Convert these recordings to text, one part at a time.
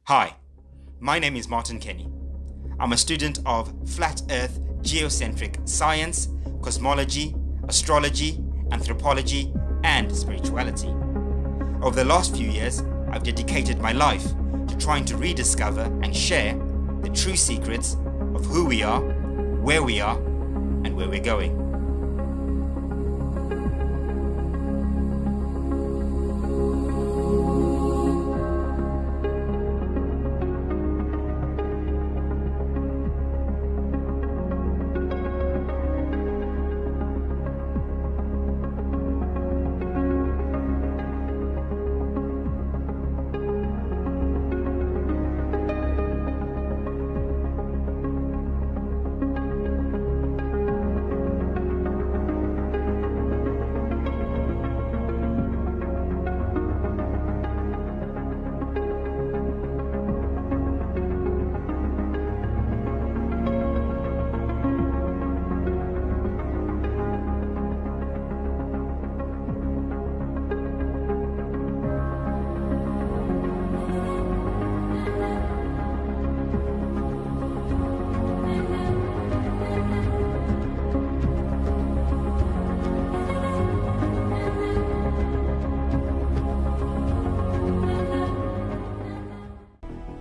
Hi, my name is Martin Kenny. I'm a student of flat earth geocentric science, cosmology, astrology, anthropology, and spirituality. Over the last few years, I've dedicated my life to trying to rediscover and share the true secrets of who we are, and where we're going.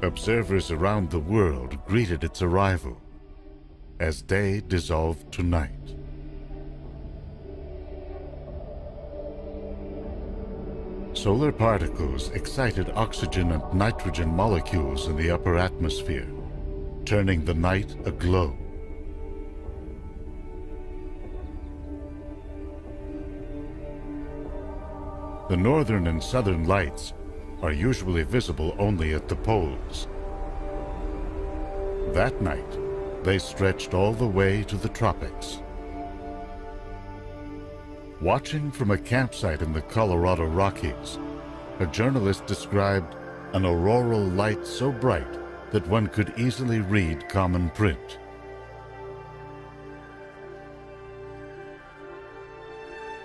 Observers around the world greeted its arrival as day dissolved to night. Solar particles excited oxygen and nitrogen molecules in the upper atmosphere, turning the night aglow. The northern and southern lights are usually visible only at the poles. That night, they stretched all the way to the tropics. Watching from a campsite in the Colorado Rockies, a journalist described an auroral light so bright that one could easily read common print.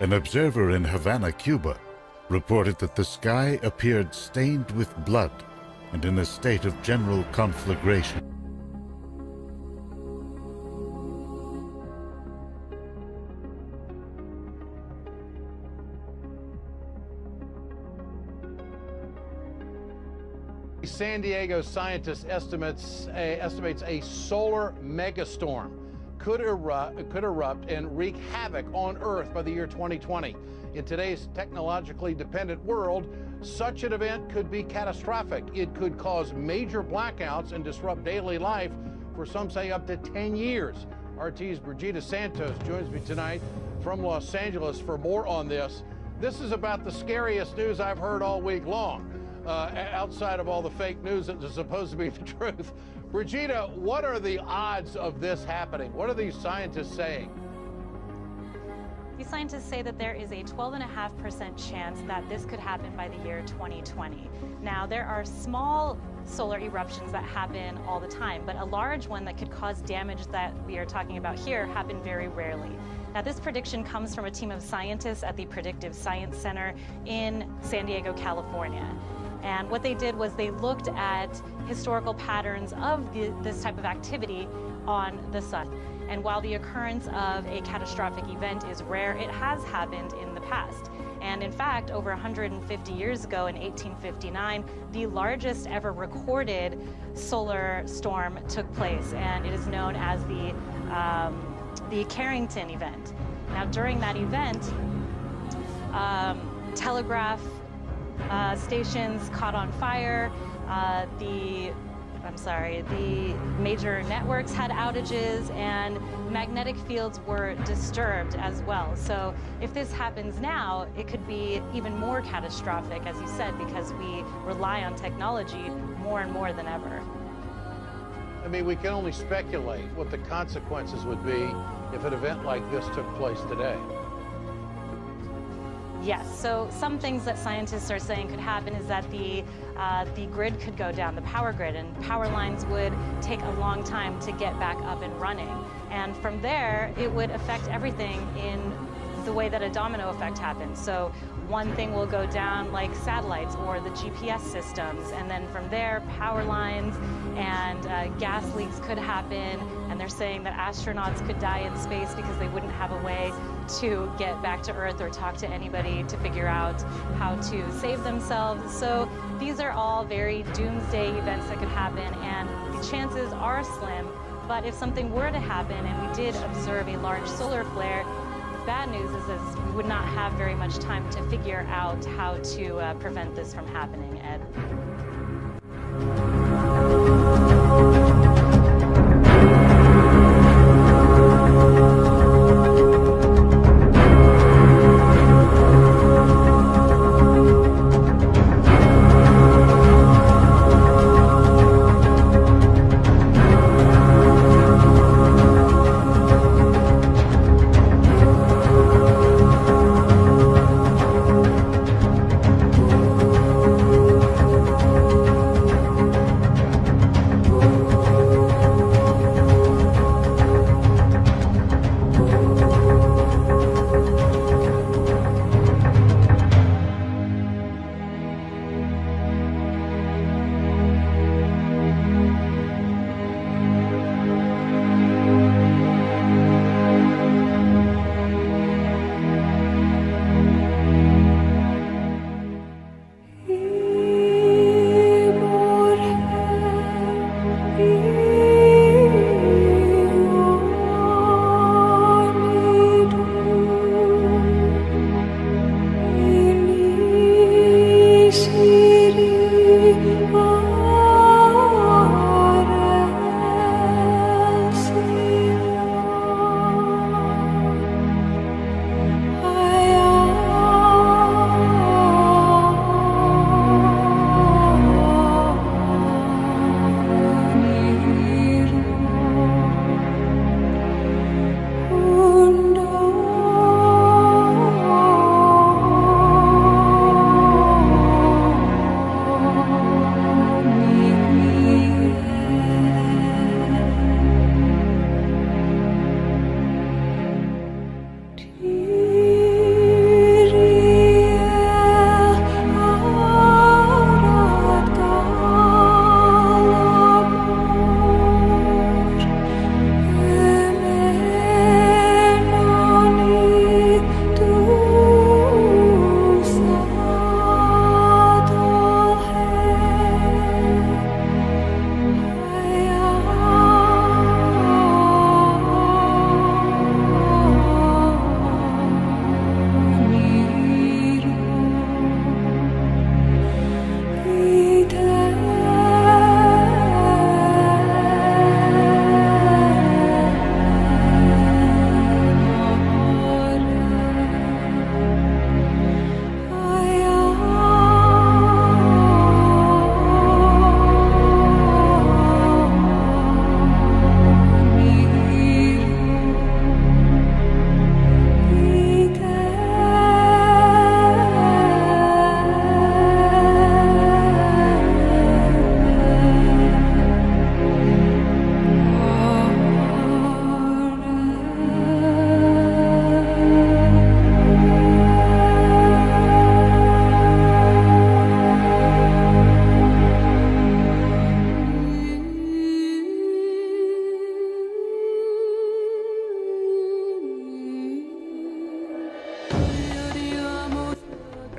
An observer in Havana, Cuba, reported that the sky appeared stained with blood and in a state of general conflagration. San Diego scientist estimates a solar megastorm could erupt and wreak havoc on Earth by the year 2020. In today's technologically dependent world, such an event could be catastrophic. It could cause major blackouts and disrupt daily life for some say up to 10 years. RT's Brigida Santos joins me tonight from Los Angeles for more on this. This is about the scariest news I've heard all week long, outside of all the fake news that is supposed to be the truth. Brigida, what are the odds of this happening? What are these scientists saying? These scientists say that there is a 12.5% chance that this could happen by the year 2020. Now, there are small solar eruptions that happen all the time, but a large one that could cause damage that we are talking about here happen very rarely. Now, this prediction comes from a team of scientists at the Predictive Science Center in San Diego, California. And what they did was they looked at historical patterns of this type of activity on the sun. And while the occurrence of a catastrophic event is rare, it has happened in the past. And in fact, over 150 years ago in 1859, the largest ever recorded solar storm took place, and it is known as the Carrington event. Now, during that event, telegraph stations caught on fire, the major networks had outages, and magnetic fields were disturbed as well. So if this happens now, it could be even more catastrophic, as you said, because we rely on technology more and more than ever. I mean, we can only speculate what the consequences would be if an event like this took place today. Yes, so some things that scientists are saying could happen is that the grid could go down, the power grid, and power lines would take a long time to get back up and running. And from there, it would affect everything in the way that a domino effect happens. So one thing will go down, like satellites or the GPS systems, and then from there, power lines and gas leaks could happen, and they're saying that astronauts could die in space because they wouldn't have a way to get back to Earth or talk to anybody to figure out how to save themselves. So these are all very doomsday events that could happen, and the chances are slim. But if something were to happen and we did observe a large solar flare, the bad news is we would not have very much time to figure out how to prevent this from happening, Ed.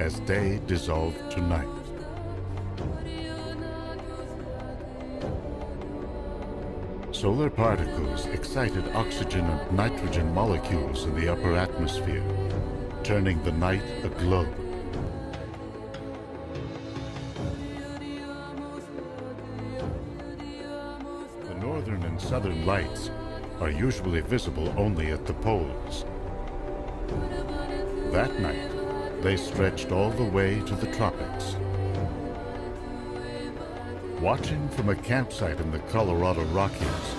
as day dissolved to night. Solar particles excited oxygen and nitrogen molecules in the upper atmosphere, turning the night aglow. The northern and southern lights are usually visible only at the poles. That night, they stretched all the way to the tropics. Watching from a campsite in the Colorado Rockies,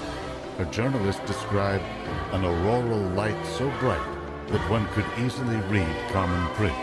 a journalist described an auroral light so bright that one could easily read common print.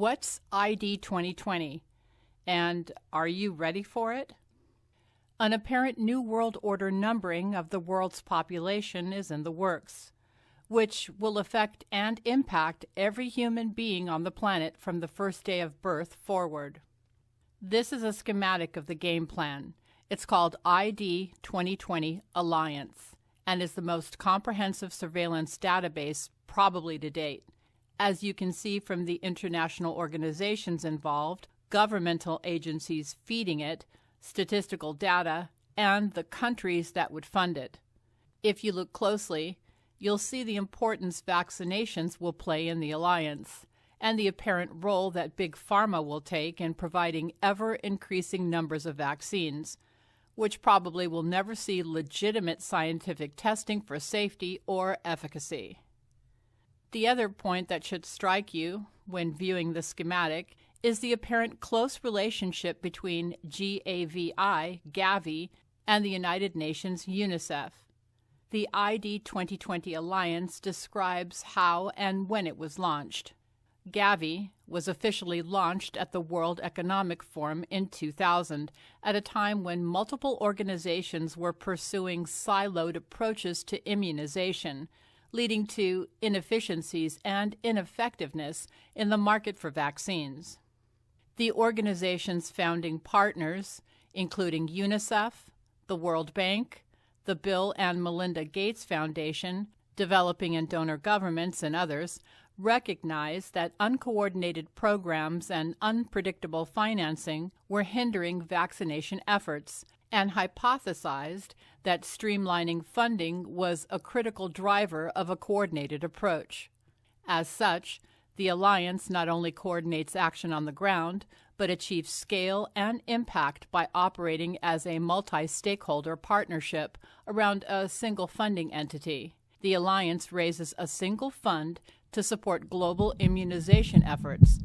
What's ID 2020? And are you ready for it? An apparent New World Order numbering of the world's population is in the works, which will affect and impact every human being on the planet from the first day of birth forward. This is a schematic of the game plan. It's called ID 2020 Alliance and is the most comprehensive surveillance database probably to date. As you can see from the international organizations involved, governmental agencies feeding it, statistical data, and the countries that would fund it. If you look closely, you'll see the importance vaccinations will play in the alliance and the apparent role that Big Pharma will take in providing ever-increasing numbers of vaccines, which probably will never see legitimate scientific testing for safety or efficacy. The other point that should strike you when viewing the schematic is the apparent close relationship between Gavi, and the United Nations UNICEF. The ID 2020 Alliance describes how and when it was launched. Gavi was officially launched at the World Economic Forum in 2000, at a time when multiple organizations were pursuing siloed approaches to immunization, leading to inefficiencies and ineffectiveness in the market for vaccines. The organization's founding partners, including UNICEF, the World Bank, the Bill and Melinda Gates Foundation, developing and donor governments, and others, recognize that uncoordinated programs and unpredictable financing were hindering vaccination efforts and hypothesized that streamlining funding was a critical driver of a coordinated approach. As such, the Alliance not only coordinates action on the ground, but achieves scale and impact by operating as a multi-stakeholder partnership around a single funding entity. The Alliance raises a single fund to support global immunization efforts.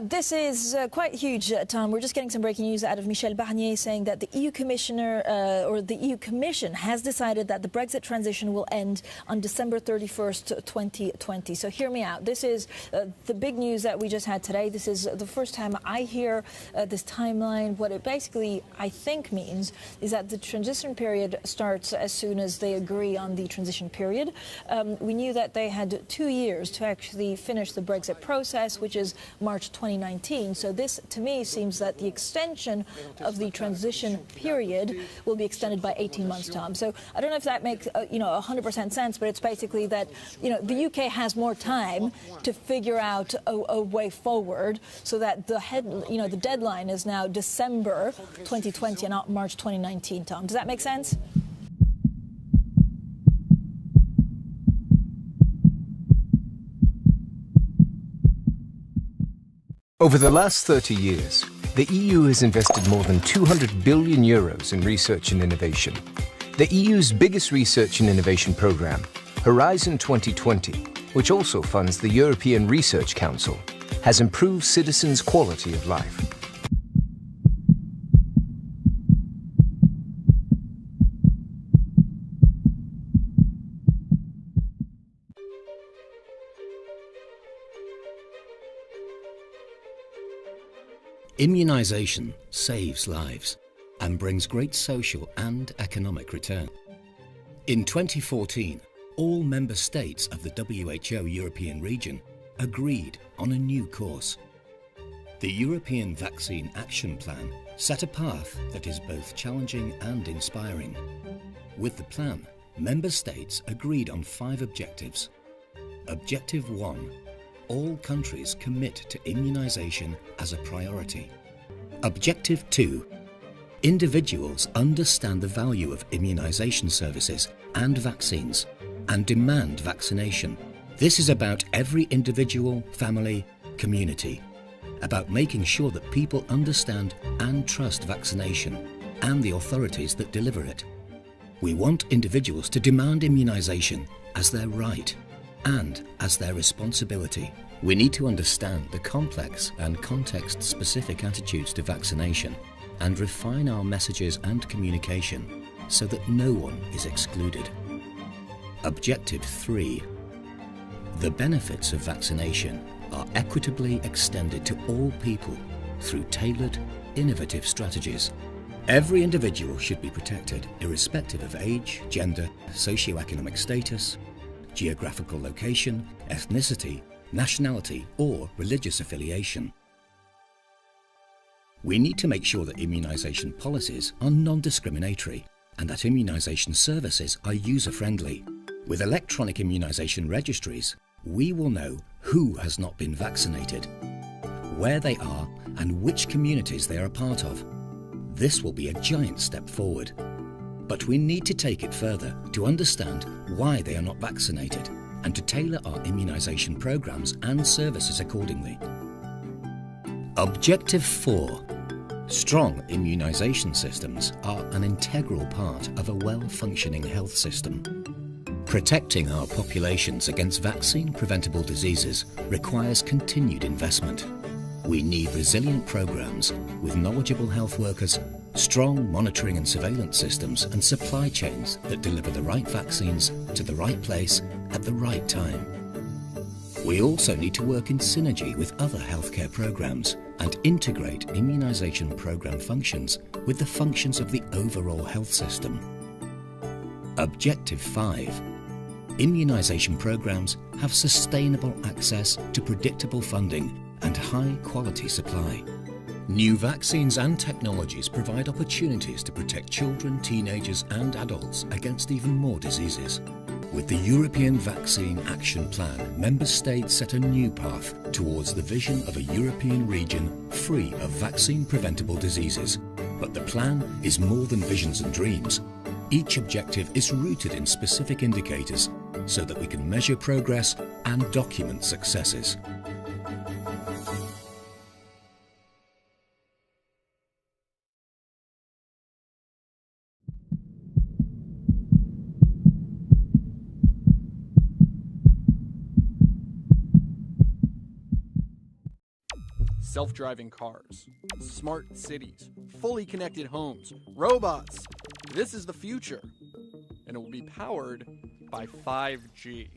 This is quite huge, Tom. We're just getting some breaking news out of Michel Barnier saying that the EU Commissioner or the EU Commission has decided that the Brexit transition will end on December 31st, 2020. So hear me out. This is the big news that we just had today. This is the first time I hear this timeline. What it basically, I think, means is that the transition period starts as soon as they agree on the transition period. We knew that they had 2 years to actually finish the Brexit process, which is March 2019. So this, to me, seems that the extension of the transition period will be extended by 18 months, Tom. So I don't know if that makes 100% sense, but it's basically that the UK has more time to figure out a way forward, so that the deadline is now December 2020 and not March 2019. Tom, does that make sense? Over the last 30 years, the EU has invested more than 200 billion euros in research and innovation. The EU's biggest research and innovation programme, Horizon 2020, which also funds the European Research Council, has improved citizens' quality of life. Immunisation saves lives and brings great social and economic return. In 2014, all member states of the WHO European region agreed on a new course. The European Vaccine Action Plan set a path that is both challenging and inspiring. With the plan, member states agreed on 5 objectives. Objective 1. All countries commit to immunisation as a priority. Objective 2. Individuals understand the value of immunisation services and vaccines and demand vaccination. This is about every individual, family, community, about making sure that people understand and trust vaccination and the authorities that deliver it. We want individuals to demand immunisation as their right and as their responsibility. We need to understand the complex and context-specific attitudes to vaccination and refine our messages and communication so that no one is excluded. Objective 3. The benefits of vaccination are equitably extended to all people through tailored, innovative strategies. Every individual should be protected, irrespective of age, gender, socioeconomic status, geographical location, ethnicity, nationality, or religious affiliation. We need to make sure that immunisation policies are non-discriminatory and that immunisation services are user-friendly. With electronic immunisation registries, we will know who has not been vaccinated, where they are, and which communities they are a part of. This will be a giant step forward. But we need to take it further to understand why they are not vaccinated and to tailor our immunisation programmes and services accordingly. Objective 4. Strong immunisation systems are an integral part of a well-functioning health system. Protecting our populations against vaccine-preventable diseases requires continued investment. We need resilient programs with knowledgeable health workers, strong monitoring and surveillance systems, and supply chains that deliver the right vaccines to the right place at the right time. We also need to work in synergy with other healthcare programs and integrate immunisation program functions with the functions of the overall health system. Objective 5. Immunisation programs have sustainable access to predictable funding and high-quality supply. New vaccines and technologies provide opportunities to protect children, teenagers and adults against even more diseases. With the European Vaccine Action Plan, Member States set a new path towards the vision of a European region free of vaccine-preventable diseases. But the plan is more than visions and dreams. Each objective is rooted in specific indicators so that we can measure progress and document successes. Self-driving cars, smart cities, fully connected homes, robots. This is the future, and it will be powered by 5G.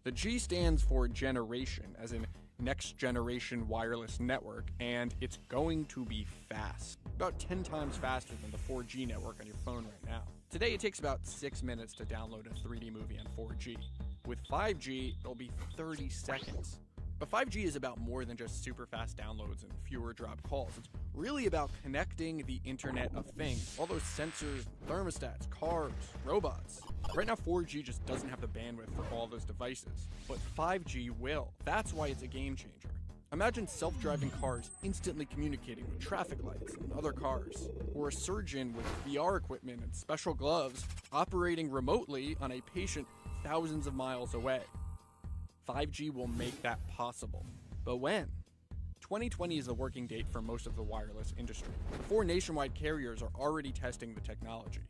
The G stands for generation, as in next generation wireless network, and it's going to be fast. About 10 times faster than the 4G network on your phone right now. Today it takes about 6 minutes to download a 3D movie on 4G. With 5G, it'll be 30 seconds. But 5G is about more than just super fast downloads and fewer dropped calls. It's really about connecting the Internet of Things. All those sensors, thermostats, cars, robots. Right now 4G just doesn't have the bandwidth for all those devices. But 5G will. That's why it's a game changer. Imagine self-driving cars instantly communicating with traffic lights and other cars. Or a surgeon with VR equipment and special gloves operating remotely on a patient thousands of miles away. 5G will make that possible. But when? 2020 is the working date for most of the wireless industry. 4 nationwide carriers are already testing the technology.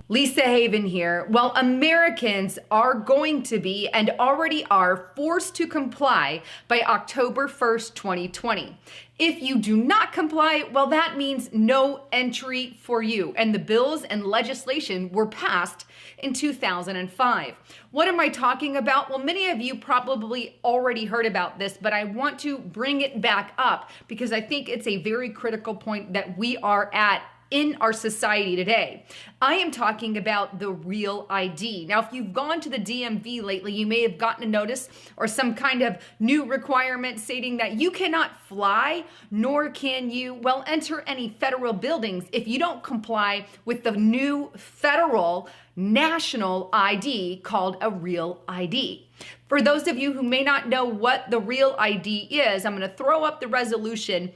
Lisa Haven here. Well, Americans are going to be and already are forced to comply by October 1st, 2020. If you do not comply, well, that means no entry for you. And the bills and legislation were passed in 2005. What am I talking about? Well, many of you probably already heard about this, but I want to bring it back up because I think it's a very critical point that we are at in our society today. I am talking about the real ID. Now, if you've gone to the DMV lately, you may have gotten a notice or some kind of new requirement stating that you cannot fly, nor can you, well, enter any federal buildings if you don't comply with the new federal national ID called a real ID. For those of you who may not know what the real ID is, I'm going to throw up the resolution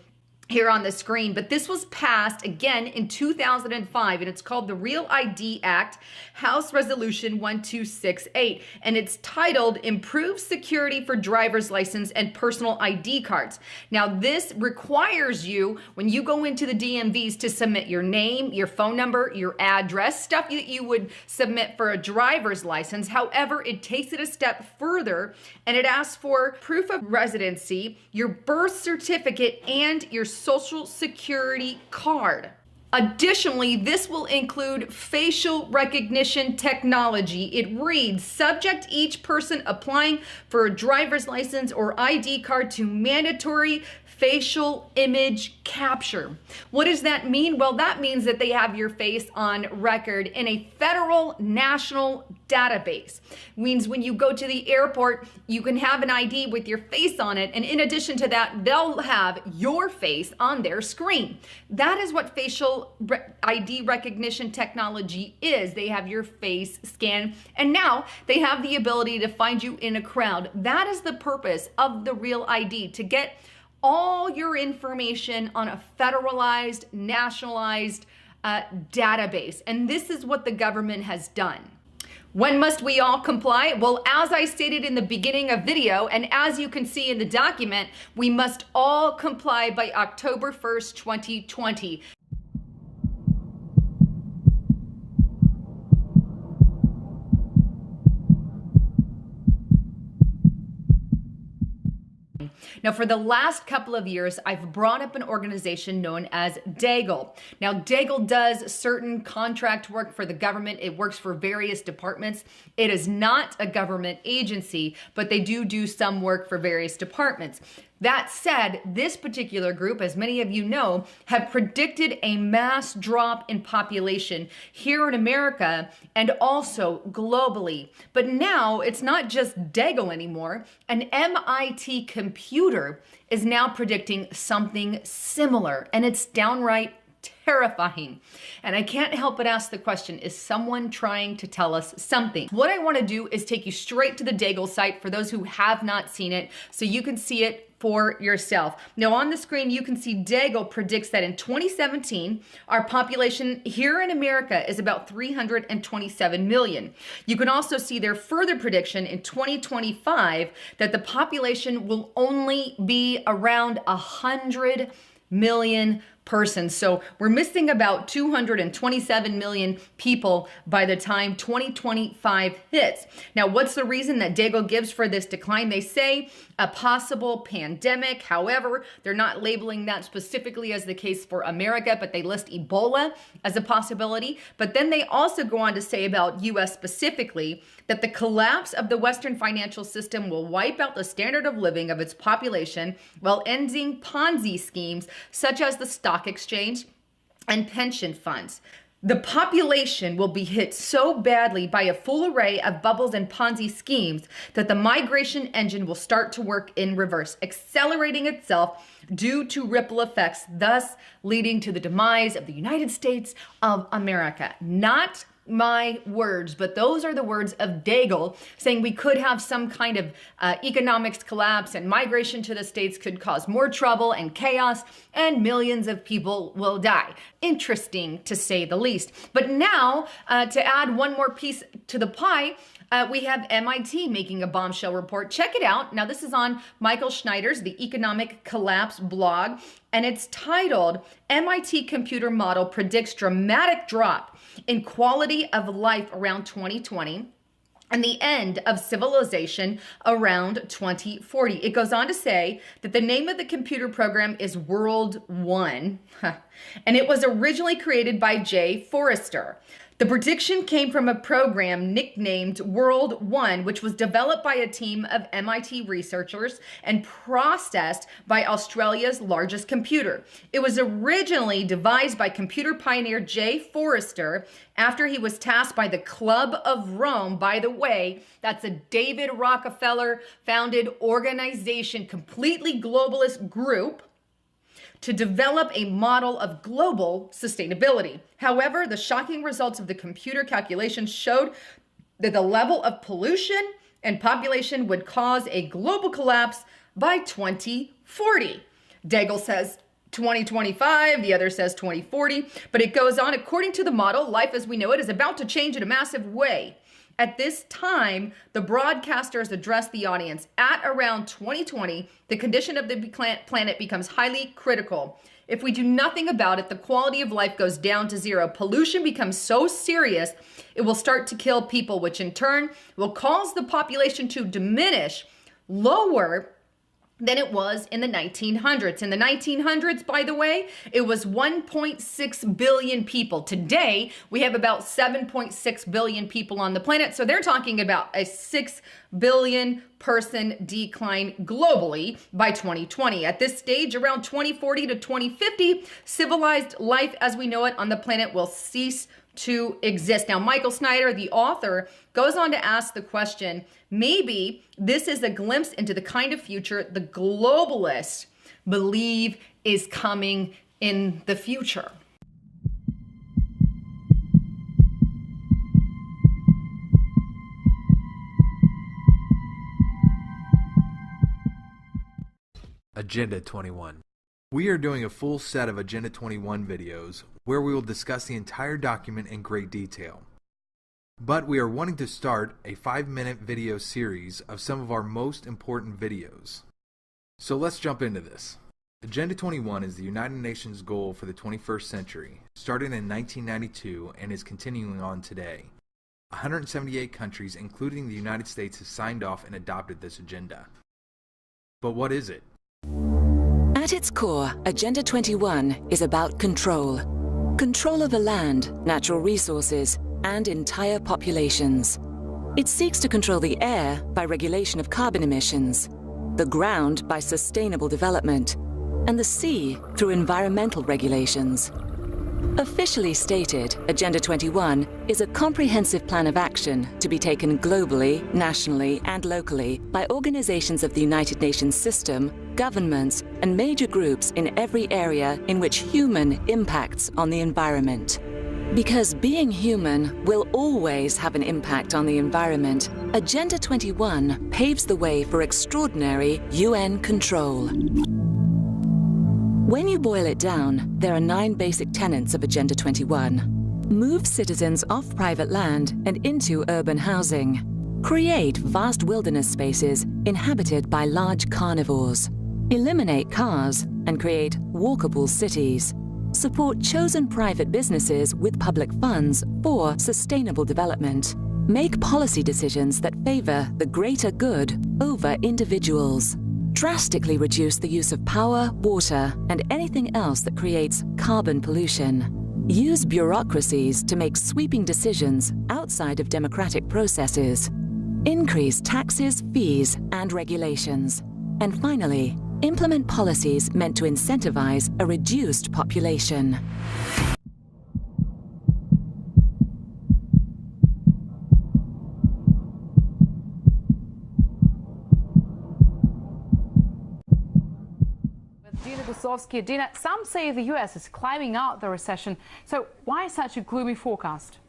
here on the screen, but this was passed again in 2005, and it's called the Real ID Act, House Resolution 1268, and it's titled Improve Security for Driver's License and Personal ID Cards. Now, this requires you, when you go into the DMVs, to submit your name, your phone number, your address, stuff that you would submit for a driver's license. However, it takes it a step further, and it asks for proof of residency, your birth certificate, and your Social Security card. Additionally, this will include facial recognition technology. It reads, subject each person applying for a driver's license or ID card to mandatory facial image capture. What does that mean? Well, that means that they have your face on record in a federal national database. It means when you go to the airport, you can have an ID with your face on it, and in addition to that, they'll have your face on their screen. That is what facial ID recognition technology is. They have your face scanned, and now they have the ability to find you in a crowd. That is the purpose of the Real ID, to get all your information on a federalized, nationalized database. And this is what the government has done. When must we all comply? Well, as I stated in the beginning of video, and as you can see in the document, we must all comply by October 1st, 2020. Now, for the last couple of years, I've brought up an organization known as Daigle. Now, Daigle does certain contract work for the government. It works for various departments. It is not a government agency, but they do some work for various departments. That said, this particular group, as many of you know, have predicted a mass drop in population here in America and also globally. But now it's not just Daigle anymore. An MIT computer is now predicting something similar, and it's downright terrifying. And I can't help but ask the question, is someone trying to tell us something? What I want to do is take you straight to the Daigle site for those who have not seen it, so you can see it for yourself. Now on the screen, you can see Daigle predicts that in 2017, our population here in America is about 327 million. You can also see their further prediction in 2025 that the population will only be around 100 million persons. So we're missing about 227 million people by the time 2025 hits. Now, what's the reason that Daigle gives for this decline? They say a possible pandemic. However, they're not labeling that specifically as the case for America, but they list Ebola as a possibility. But then they also go on to say about US specifically that the collapse of the Western financial system will wipe out the standard of living of its population while ending Ponzi schemes such as the stock exchange and pension funds. The population will be hit so badly by a full array of bubbles and Ponzi schemes that the migration engine will start to work in reverse, accelerating itself due to ripple effects, thus leading to the demise of the United States of America. Not my words, but those are the words of Daigle, saying we could have some kind of economics collapse and migration to the States could cause more trouble and chaos and millions of people will die. Interesting to say the least. But now, to add one more piece to the pie, we have MIT making a bombshell report. Check it out. Now, this is on Michael Schneider's The Economic Collapse blog, and it's titled, MIT Computer Model Predicts Dramatic Drop in Quality of Life Around 2020 and the End of Civilization Around 2040. It goes on to say that the name of the computer program is World 1, and it was originally created by Jay Forrester. The prediction came from a program nicknamed World 1, which was developed by a team of MIT researchers and processed by Australia's largest computer. It was originally devised by computer pioneer Jay Forrester after he was tasked by the Club of Rome. By the way, that's a David Rockefeller founded organization, completely globalist group, to develop a model of global sustainability. However, the shocking results of the computer calculations showed that the level of pollution and population would cause a global collapse by 2040. Daigle says 2025, the other says 2040, but it goes on. According to the model, life as we know it is about to change in a massive way. At this time, the broadcasters address the audience. At around 2020, the condition of the planet becomes highly critical. If we do nothing about it, the quality of life goes down to zero. Pollution becomes so serious, it will start to kill people, which in turn will cause the population to diminish lower than it was in the 1900s. In the 1900s, by the way, it was 1.6 billion people. Today, we have about 7.6 billion people on the planet. So they're talking about a 6 billion person decline globally by 2020. At this stage, around 2040 to 2050, civilized life as we know it on the planet will cease to exist. Now, Michael Snyder, the author, goes on to ask the question, maybe this is a glimpse into the kind of future the globalists believe is coming in the future. Agenda 21. We are doing a full set of Agenda 21 videos where we will discuss the entire document in great detail. But we are wanting to start a 5-minute video series of some of our most important videos. So let's jump into this. Agenda 21 is the United Nations goal for the 21st century, started in 1992 and is continuing on today. 178 countries, including the United States, have signed off and adopted this agenda. But what is it? At its core, Agenda 21 is about control. Control over land, natural resources, and entire populations. It seeks to control the air by regulation of carbon emissions, the ground by sustainable development, and the sea through environmental regulations. Officially stated, Agenda 21 is a comprehensive plan of action to be taken globally, nationally, and locally by organizations of the United Nations system, governments, and major groups in every area in which human impacts on the environment. Because being human will always have an impact on the environment, Agenda 21 paves the way for extraordinary UN control. When you boil it down, there are 9 basic tenets of Agenda 21. Move citizens off private land and into urban housing. Create vast wilderness spaces inhabited by large carnivores. Eliminate cars and create walkable cities. Support chosen private businesses with public funds for sustainable development. Make policy decisions that favor the greater good over individuals. Drastically reduce the use of power, water, and anything else that creates carbon pollution. Use bureaucracies to make sweeping decisions outside of democratic processes. Increase taxes, fees, and regulations. And finally, implement policies meant to incentivize a reduced population. Dina, some say the U.S. is climbing out the recession. So why such a gloomy forecast?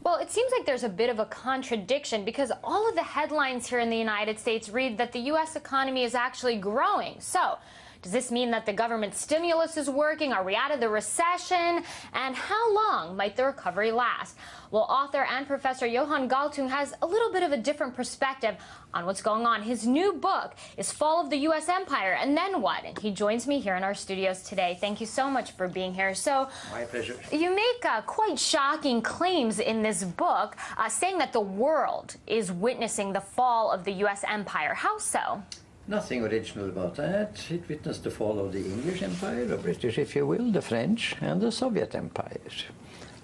Well, it seems like there's a bit of a contradiction because all of the headlines here in the United States read that the U.S. economy is actually growing. So does this mean that the government stimulus is working? Are we out of the recession? And how long might the recovery last? Well, author and professor Johan Galtung has a little bit of a different perspective on what's going on. His new book is Fall of the U.S. Empire, and Then What? And he joins me here in our studios today. Thank you so much for being here. So, my pleasure. You make quite shocking claims in this book, saying that the world is witnessing the fall of the U.S. empire. How so? Nothing original about that. It witnessed the fall of the English Empire, the British, if you will, the French, and the Soviet Empire.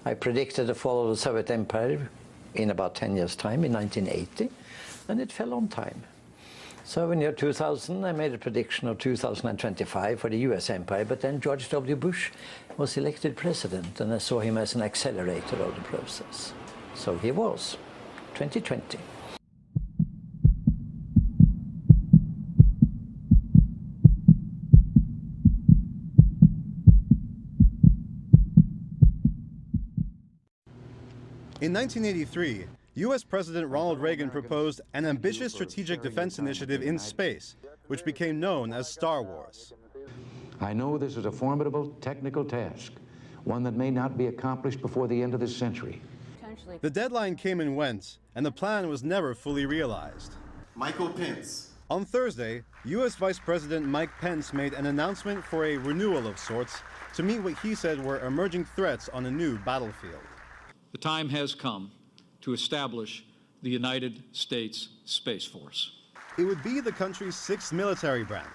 I predicted the fall of the Soviet Empire in about 10 years' time, in 1980, and it fell on time. So in year 2000, I made a prediction of 2025 for the US Empire, but then George W. Bush was elected president, and I saw him as an accelerator of the process. So he was, 2020. In 1983, U.S. President Ronald Reagan proposed an ambitious strategic defense initiative in space, which became known as Star Wars. I know this is a formidable technical task, one that may not be accomplished before the end of this century. The deadline came and went, and the plan was never fully realized. Michael Pence. On Thursday, U.S. Vice President Mike Pence made an announcement for a renewal of sorts to meet what he said were emerging threats on a new battlefield. The time has come to establish the United States Space Force. It would be the country's 6th military branch.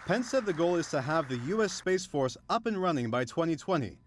Pence said the goal is to have the U.S. Space Force up and running by 2020.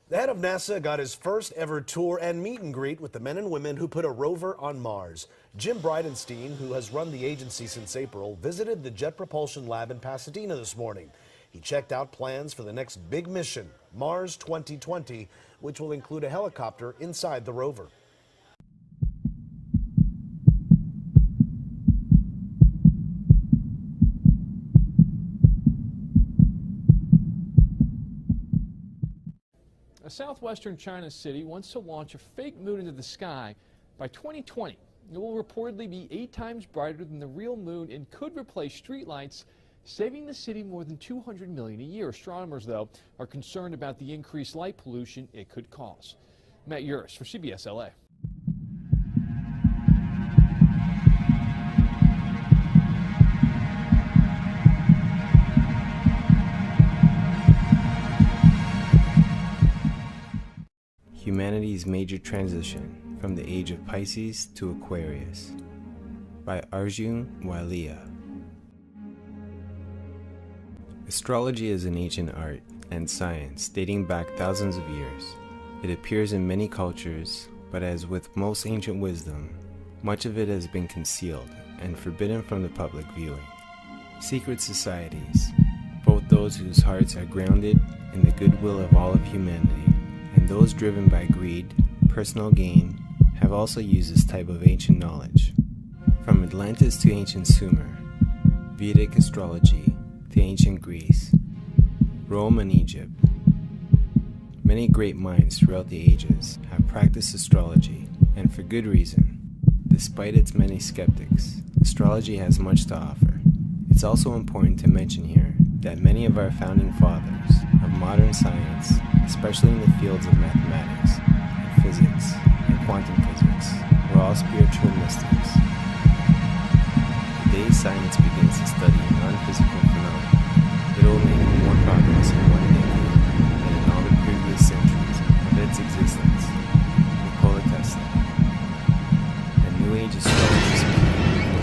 The head of NASA got his first ever tour and meet and greet with the men and women who put a rover on Mars. Jim Bridenstine, who has run the agency since April, visited the Jet Propulsion Lab in Pasadena this morning. He checked out plans for the next big mission, Mars 2020, which will include a helicopter inside the rover. A southwestern China city wants to launch a fake moon into the sky by 2020. It will reportedly be 8 times brighter than the real moon and could replace streetlights, saving the city more than $200 million a year. Astronomers, though, are concerned about the increased light pollution it could cause. Matt Uris for CBS LA. Humanity's Major Transition from the Age of Pisces to Aquarius by Arjun Walia. Astrology is an ancient art and science dating back thousands of years. It appears in many cultures, but as with most ancient wisdom, much of it has been concealed and forbidden from the public viewing. Secret societies, both those whose hearts are grounded in the goodwill of all of humanity, and those driven by greed, personal gain, have also used this type of ancient knowledge. From Atlantis to ancient Sumer, Vedic astrology to ancient Greece, Rome and Egypt, many great minds throughout the ages have practiced astrology, and for good reason. Despite its many skeptics, astrology has much to offer. It's also important to mention here that many of our founding fathers of modern science, especially in the fields of mathematics, and physics, and quantum physics, were all spiritual mystics. Today, science begins to study non-physical phenomena. It will make more progress in one decade than in all the previous centuries of its existence. Nikola Tesla. The New Age astrologers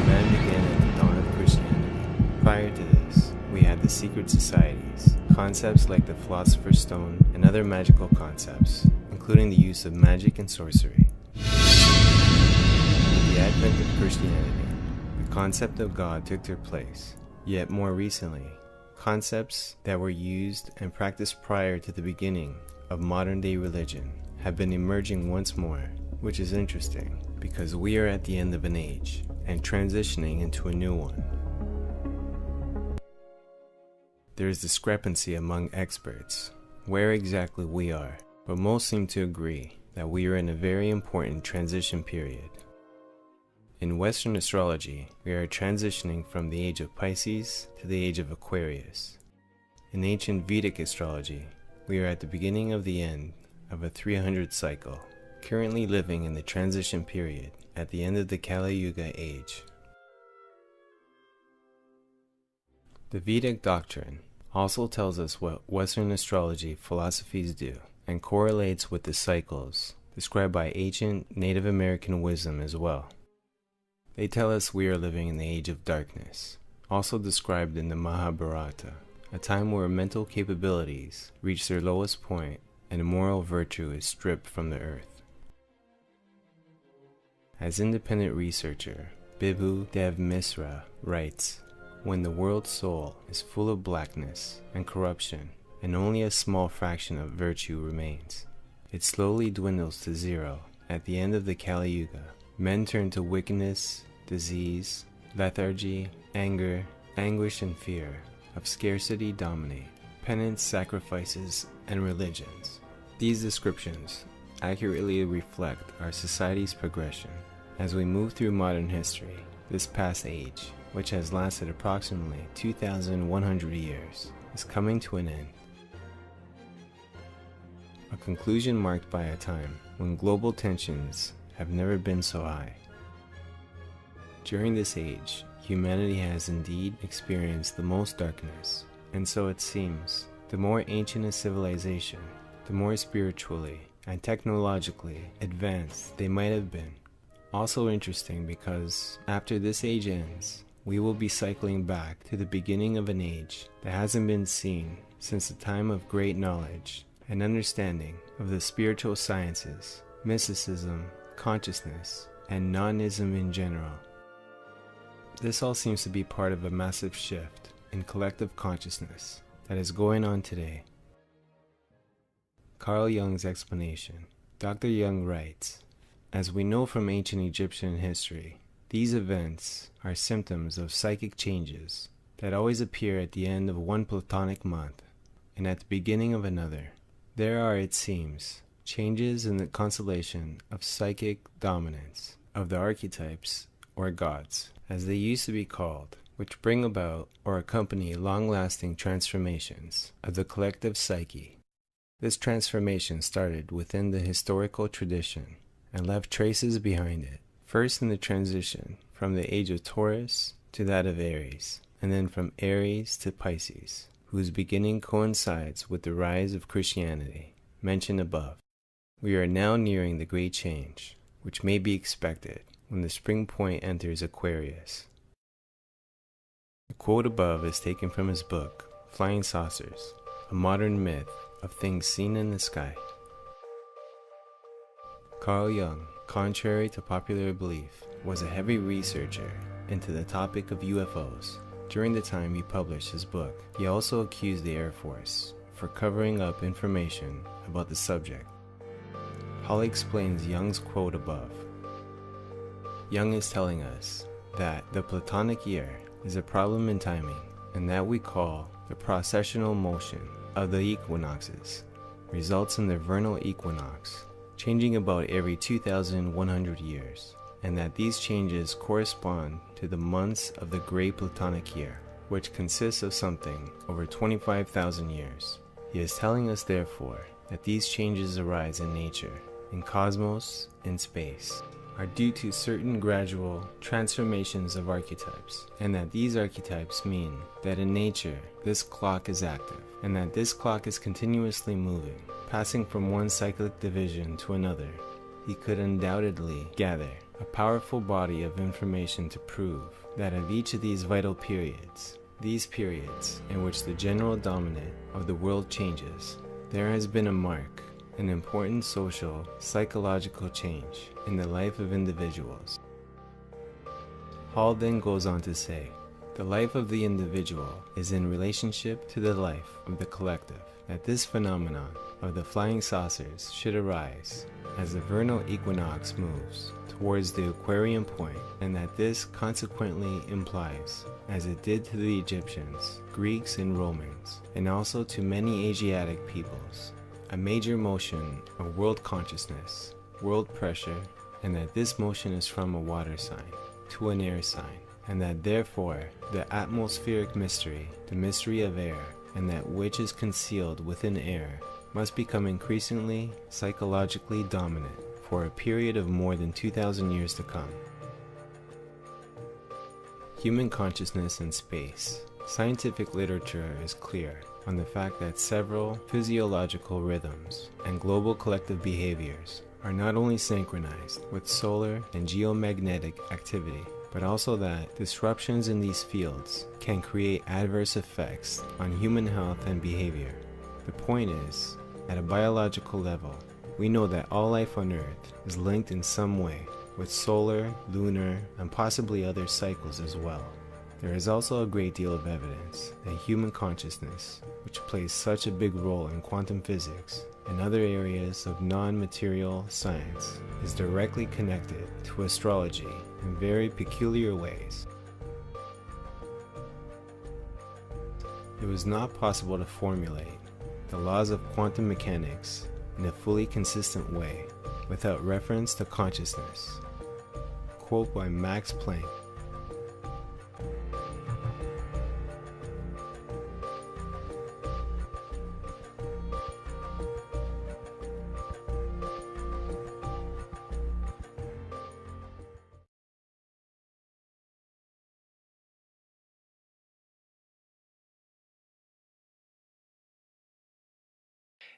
man began at the dawn of Christianity. Prior to this, we had the secret societies, concepts like the Philosopher's Stone and other magical concepts, including the use of magic and sorcery. With the advent of Christianity, the concept of God took their place. Yet more recently, concepts that were used and practiced prior to the beginning of modern-day religion have been emerging once more, which is interesting because we are at the end of an age and transitioning into a new one. There is discrepancy among experts where exactly we are, but most seem to agree that we are in a very important transition period. In Western astrology, we are transitioning from the age of Pisces to the age of Aquarius. In ancient Vedic astrology, we are at the beginning of the end of a 300 cycle, currently living in the transition period at the end of the Kali Yuga age. The Vedic doctrine also tells us what Western astrology philosophies do and correlates with the cycles described by ancient Native American wisdom as well. They tell us we are living in the age of darkness, also described in the Mahabharata, a time where mental capabilities reach their lowest point and moral virtue is stripped from the earth. As independent researcher Bibhu Dev Misra writes, when the world's soul is full of blackness and corruption, and only a small fraction of virtue remains, it slowly dwindles to zero. At the end of the Kali Yuga, men turn to wickedness, disease, lethargy, anger, anguish, and fear of scarcity dominate. penance, sacrifices, and religions. These descriptions accurately reflect our society's progression. As we move through modern history, this past age, which has lasted approximately 2,100 years, is coming to an end. A conclusion marked by a time when global tensions have never been so high. During this age, humanity has indeed experienced the most darkness, and so it seems, the more ancient a civilization, the more spiritually and technologically advanced they might have been. Also interesting because after this age ends, we will be cycling back to the beginning of an age that hasn't been seen since the time of great knowledge and understanding of the spiritual sciences, mysticism, consciousness, and nonism in general. This all seems to be part of a massive shift in collective consciousness that is going on today. Carl Jung's explanation. Dr. Jung writes, "As we know from ancient Egyptian history, these events are symptoms of psychic changes that always appear at the end of one Platonic month and at the beginning of another. There are, it seems, changes in the constellation of psychic dominance of the archetypes or gods, as they used to be called, which bring about or accompany long-lasting transformations of the collective psyche. This transformation started within the historical tradition and left traces behind it, first in the transition from the age of Taurus to that of Aries, and then from Aries to Pisces, whose beginning coincides with the rise of Christianity, mentioned above. We are now nearing the great change, which may be expected when the spring point enters Aquarius." The quote above is taken from his book, Flying Saucers, a modern myth of things seen in the sky. Carl Jung, contrary to popular belief, was a heavy researcher into the topic of UFOs. During the time he published his book, he also accused the Air Force for covering up information about the subject. Hawley explains Jung's quote above. Jung is telling us that the Platonic year is a problem in timing, and that we call the processional motion of the equinoxes results in the vernal equinox changing about every 2,100 years, and that these changes correspond to the months of the Great Platonic Year, which consists of something over 25,000 years. He is telling us, therefore, that these changes arise in nature, in cosmos, in space, are due to certain gradual transformations of archetypes, and that these archetypes mean that in nature this clock is active, and that this clock is continuously moving, passing from one cyclic division to another. He could undoubtedly gather a powerful body of information to prove that of each of these vital periods, these periods in which the general dominant of the world changes, there has been a mark, an important social, psychological change in the life of individuals. Hall then goes on to say, the life of the individual is in relationship to the life of the collective, that this phenomenon of the flying saucers should arise as the vernal equinox moves towards the Aquarian point, and that this consequently implies, as it did to the Egyptians, Greeks, and Romans, and also to many Asiatic peoples, a major motion of world consciousness, world pressure, and that this motion is from a water sign to an air sign, and that therefore the atmospheric mystery, the mystery of air, and that which is concealed within air, must become increasingly psychologically dominant for a period of more than 2,000 years to come. Human consciousness in space. Scientific literature is clear on the fact that several physiological rhythms and global collective behaviors are not only synchronized with solar and geomagnetic activity, but also that disruptions in these fields can create adverse effects on human health and behavior. The point is, at a biological level, we know that all life on Earth is linked in some way with solar, lunar, and possibly other cycles as well. There is also a great deal of evidence that human consciousness, which plays such a big role in quantum physics and other areas of non-material science, is directly connected to astrology in very peculiar ways. It was not possible to formulate the laws of quantum mechanics in a fully consistent way without reference to consciousness. Quote by Max Planck.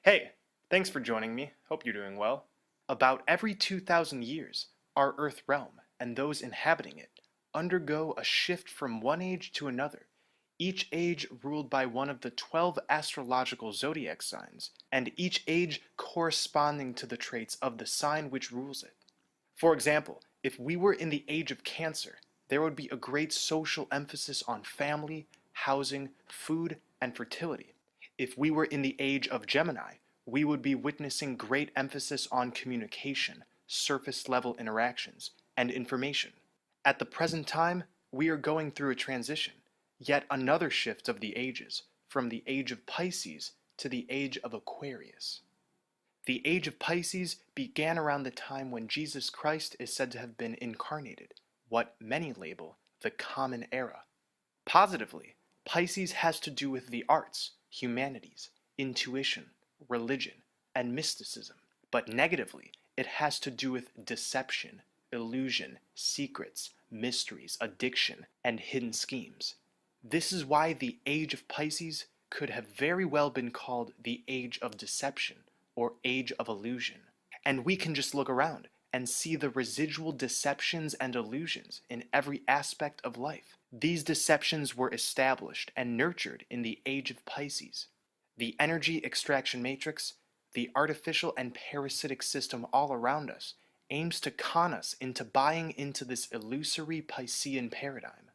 Hey, thanks for joining me. Hope you're doing well. About every 2,000 years, our Earth realm and those inhabiting it undergo a shift from one age to another, each age ruled by one of the 12 astrological zodiac signs, and each age corresponding to the traits of the sign which rules it. For example, if we were in the age of Cancer, there would be a great social emphasis on family, housing, food, and fertility. If we were in the age of Gemini, we would be witnessing great emphasis on communication, surface-level interactions, and information. At the present time, we are going through a transition, yet another shift of the ages, from the age of Pisces to the age of Aquarius. The age of Pisces began around the time when Jesus Christ is said to have been incarnated, what many label the Common Era. Positively, Pisces has to do with the arts, humanities, intuition, religion, and mysticism. But negatively, it has to do with deception, illusion, secrets, mysteries, addiction, and hidden schemes. This is why the age of Pisces could have very well been called the age of deception or age of illusion. And we can just look around and see the residual deceptions and illusions in every aspect of life. These deceptions were established and nurtured in the age of Pisces. The energy extraction matrix, the artificial and parasitic system all around us, aims to con us into buying into this illusory Piscean paradigm.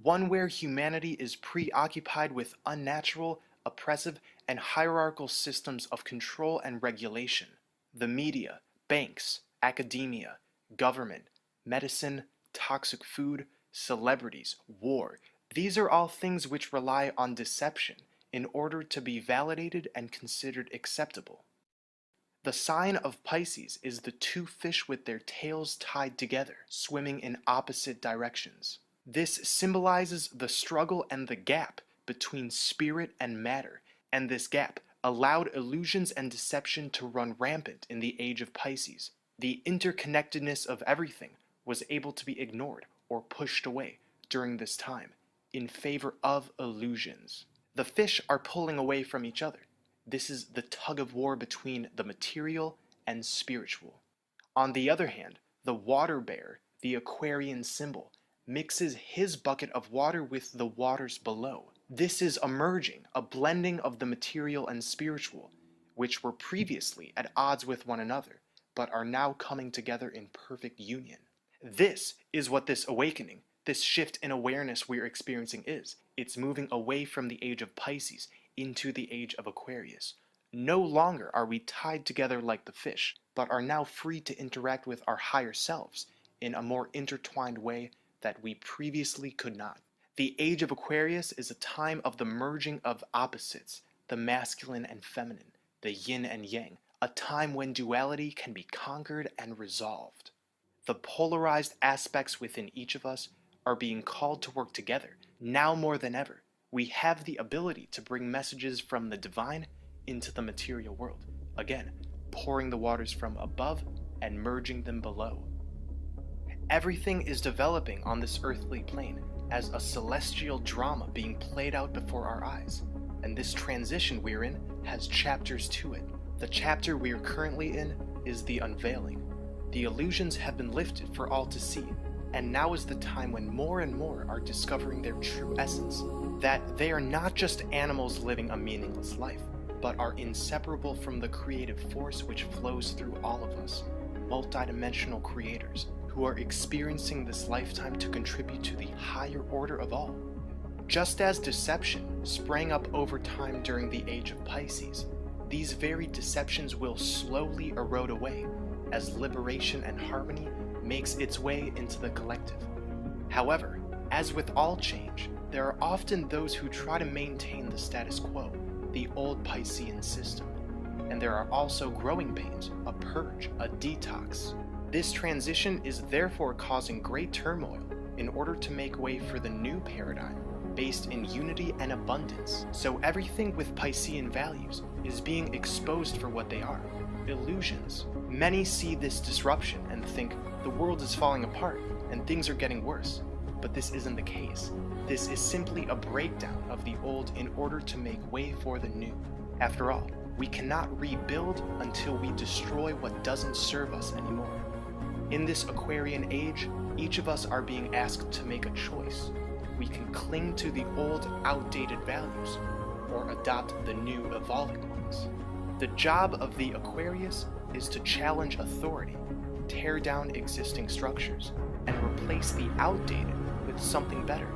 One where humanity is preoccupied with unnatural, oppressive, and hierarchical systems of control and regulation. The media, banks, academia, government, medicine, toxic food, celebrities, war. These are all things which rely on deception in order to be validated and considered acceptable. The sign of Pisces is the two fish with their tails tied together, swimming in opposite directions. This symbolizes the struggle and the gap between spirit and matter, and this gap allowed illusions and deception to run rampant in the age of Pisces. The interconnectedness of everything was able to be ignored or pushed away during this time in favor of illusions. The fish are pulling away from each other. This is the tug of war between the material and spiritual. On the other hand, the water bear, the Aquarian symbol, mixes his bucket of water with the waters below. This is a merging, a blending of the material and spiritual, which were previously at odds with one another, but are now coming together in perfect union. This is what this awakening, this shift in awareness we're experiencing is. It's moving away from the age of Pisces into the age of Aquarius. No longer are we tied together like the fish, but are now free to interact with our higher selves in a more intertwined way that we previously could not. The age of Aquarius is a time of the merging of opposites, the masculine and feminine, the yin and yang, a time when duality can be conquered and resolved. The polarized aspects within each of us are being called to work together. Now more than ever, we have the ability to bring messages from the divine into the material world. Again, pouring the waters from above and merging them below. Everything is developing on this earthly plane as a celestial drama being played out before our eyes. And this transition we're in has chapters to it. The chapter we are currently in is the unveiling. The illusions have been lifted for all to see, and now is the time when more and more are discovering their true essence, that they are not just animals living a meaningless life, but are inseparable from the creative force which flows through all of us, multidimensional creators who are experiencing this lifetime to contribute to the higher order of all. Just as deception sprang up over time during the age of Pisces, these very deceptions will slowly erode away as liberation and harmony makes its way into the collective. However, as with all change, there are often those who try to maintain the status quo, the old Piscean system. And there are also growing pains, a purge, a detox. This transition is therefore causing great turmoil in order to make way for the new paradigm based in unity and abundance. So everything with Piscean values is being exposed for what they are, illusions. Many see this disruption and think the world is falling apart and things are getting worse. But this isn't the case. This is simply a breakdown of the old in order to make way for the new. After all, we cannot rebuild until we destroy what doesn't serve us anymore. In this Aquarian age, each of us are being asked to make a choice. We can cling to the old, outdated values, or adopt the new, evolving ones. The job of the Aquarius is to challenge authority, tear down existing structures, and replace the outdated with something better.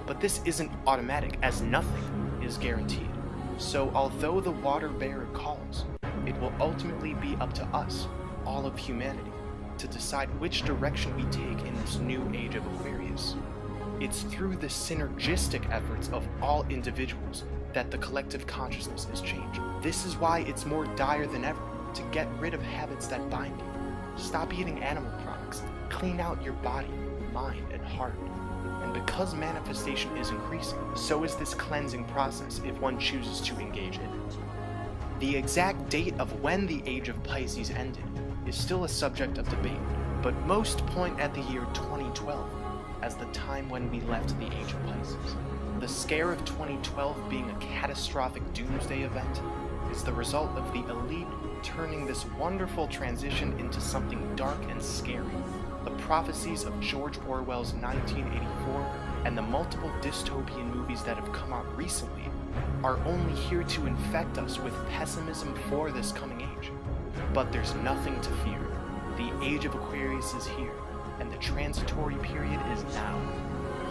But this isn't automatic, as nothing is guaranteed. So although the water bearer calls, it will ultimately be up to us, all of humanity, to decide which direction we take in this new age of Aquarius. It's through the synergistic efforts of all individuals that the collective consciousness is changed. This is why it's more dire than ever to get rid of habits that bind you. Stop eating animal products, clean out your body, mind, and heart. And because manifestation is increasing, so is this cleansing process if one chooses to engage in it. The exact date of when the age of Pisces ended is still a subject of debate, but most point at the year 2012 as the time when we left the age of Pisces. The scare of 2012 being a catastrophic doomsday event is the result of the elite turning this wonderful transition into something dark and scary. The prophecies of George Orwell's 1984 and the multiple dystopian movies that have come out recently are only here to infect us with pessimism for this coming age. But there's nothing to fear. The age of Aquarius is here, and the transitory period is now.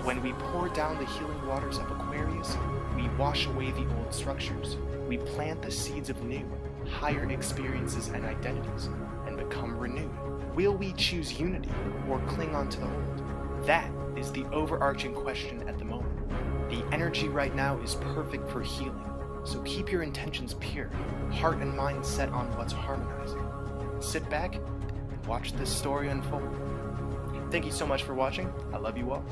When we pour down the healing waters of Aquarius, we wash away the old structures. We plant the seeds of new, higher experiences and identities, and become renewed. Will we choose unity or cling on to the old? That is the overarching question at the moment. The energy right now is perfect for healing, so keep your intentions pure, heart and mind set on what's harmonizing. Sit back and watch this story unfold. Thank you so much for watching. I love you all.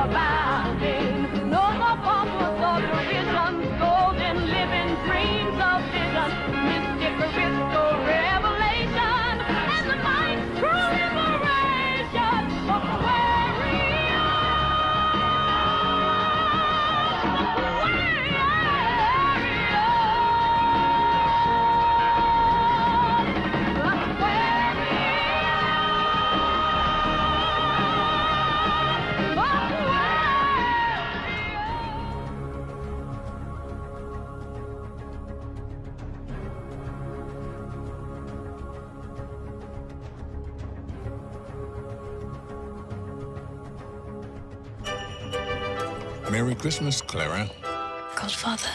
abounding. No more pompous or derision, golden living dreams of vision, mystic crystal revelation, and the mind's true liberation of Merry Christmas, Clara. Godfather.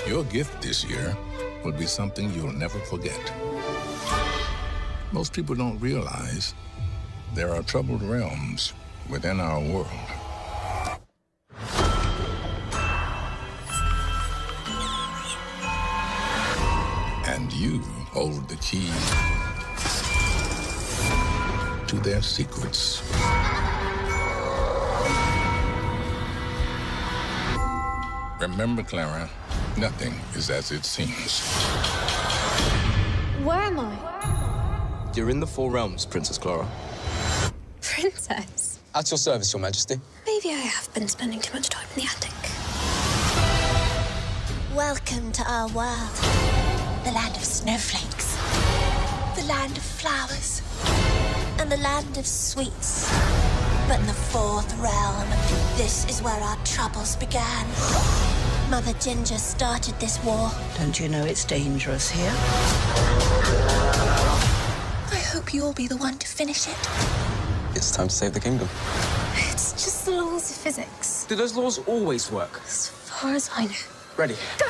Your gift this year will be something you'll never forget. Most people don't realize there are troubled realms within our world. And you hold the key to their secrets. Remember, Clara, nothing is as it seems. Where am I? You're in the Four Realms, Princess Clara. Princess? At your service, Your Majesty. Maybe I have been spending too much time in the attic. Welcome to our world. The land of snowflakes. The land of flowers. And the land of sweets. But in the fourth realm, this is where our troubles began. Mother Ginger started this war. Don't you know it's dangerous here? I hope you'll be the one to finish it. It's time to save the kingdom. It's just the laws of physics. Do those laws always work? As far as I know. Ready. Go!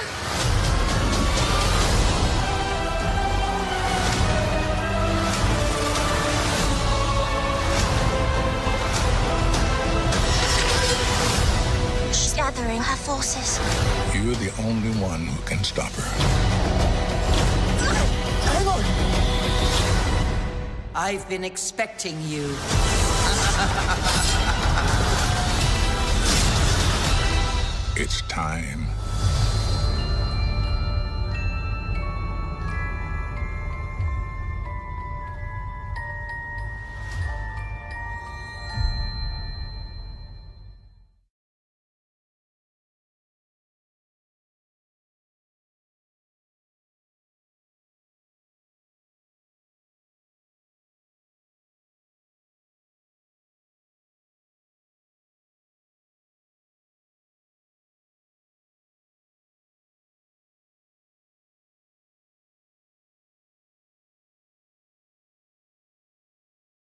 Gathering her forces. You're the only one who can stop her. Hang on. I've been expecting you. It's time